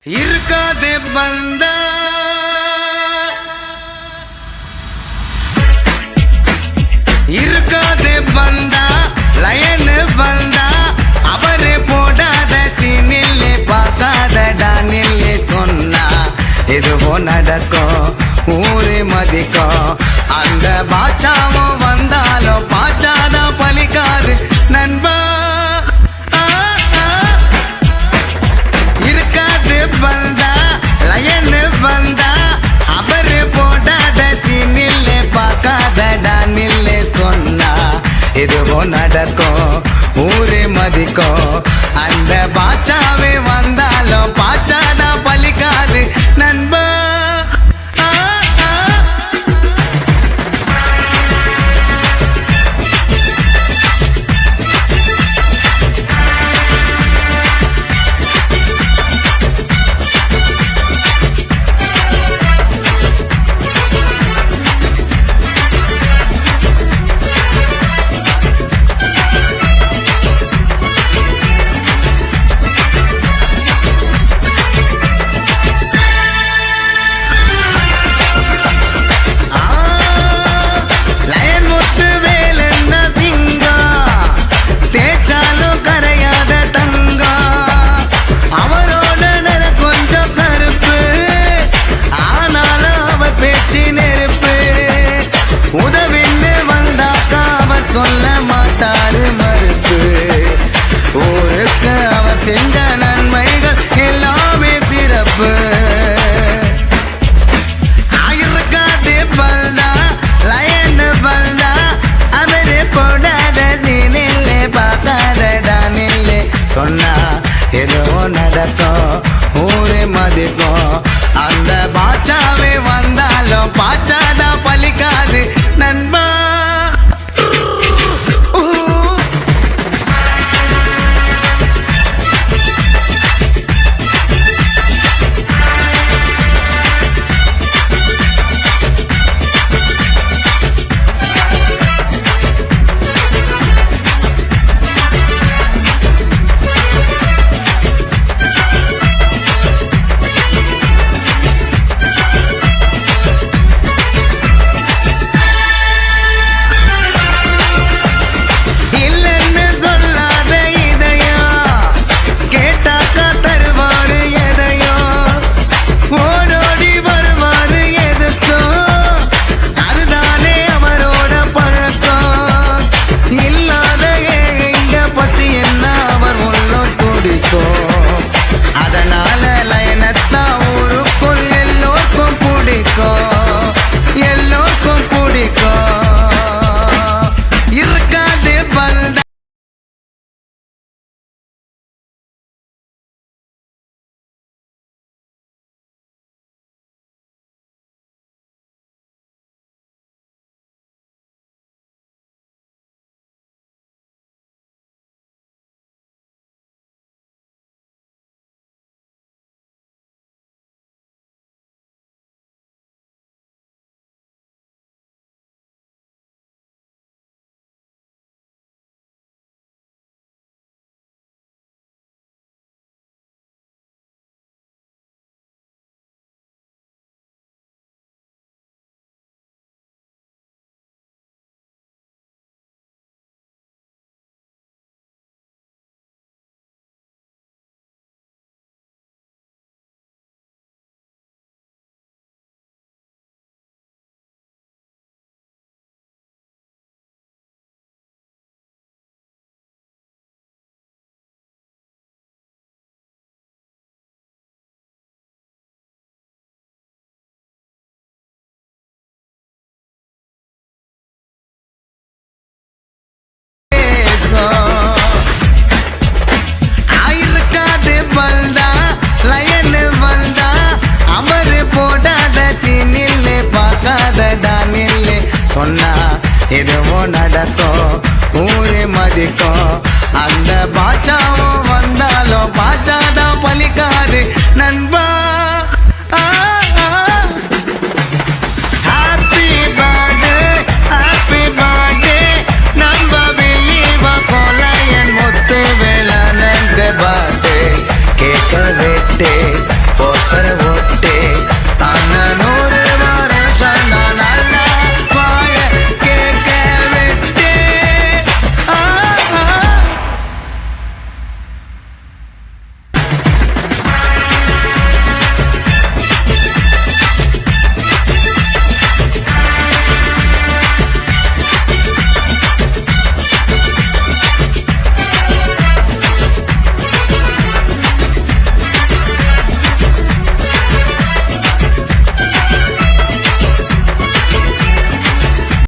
இருக்காதே பந்தா இருக்காதே பந்தா லயன் பந்தா அவரே போடாத சீனில்லே பார்க்காதடா நில்லே சொன்னா எதுவும் நடக்கும் ஊரே மதிக்கும் அந்த பாச்சாவும் வந்தாலும் பாச்சாதான் பலிக்காது நண்பா பந்தா லயன் பந்தா அவரு போடாத சீனில்லே பார்க்காதடா நில்லே சொன்னா எதுவும் நடக்கும் ஊரே மதிக்கும் அந்த பாச்சாவே வந்தாலும் பாச்சாதான் பலிக்காது நண்பா சொல்ல மாட்டாரு மறுப்பு ஊருக்கு அவர் செஞ்ச நன்மைகள் எல்லாமே சிறப்பு ஆயிருக்காதே பல்டா லயன் பல்டா அவரே போடாத சீனில்லே பார்க்காதடா நில்லே சொன்னா எதுவும் நடக்கும் ஊரே மதிக்கும் அந்த பாச்சாவே வந்தாலும் பாச்சாதான் பலிக்காது நண்பா அதனால லயனத்தான் ஊருக்குள் எல்லோருக்கும் பிடிக்கும் இருக்காது பந்தா ஆயிருக்காது பல்டா லயன் பல்டா அவரு போடாத சீனில்லே பார்க்காதடா நில்லே சொன்னா எதுவும் நடக்கும் ஊரே மதிக்கும் அந்த பாச்சாவும் வந்தாலும் பாச்சாதான் பலிக்காது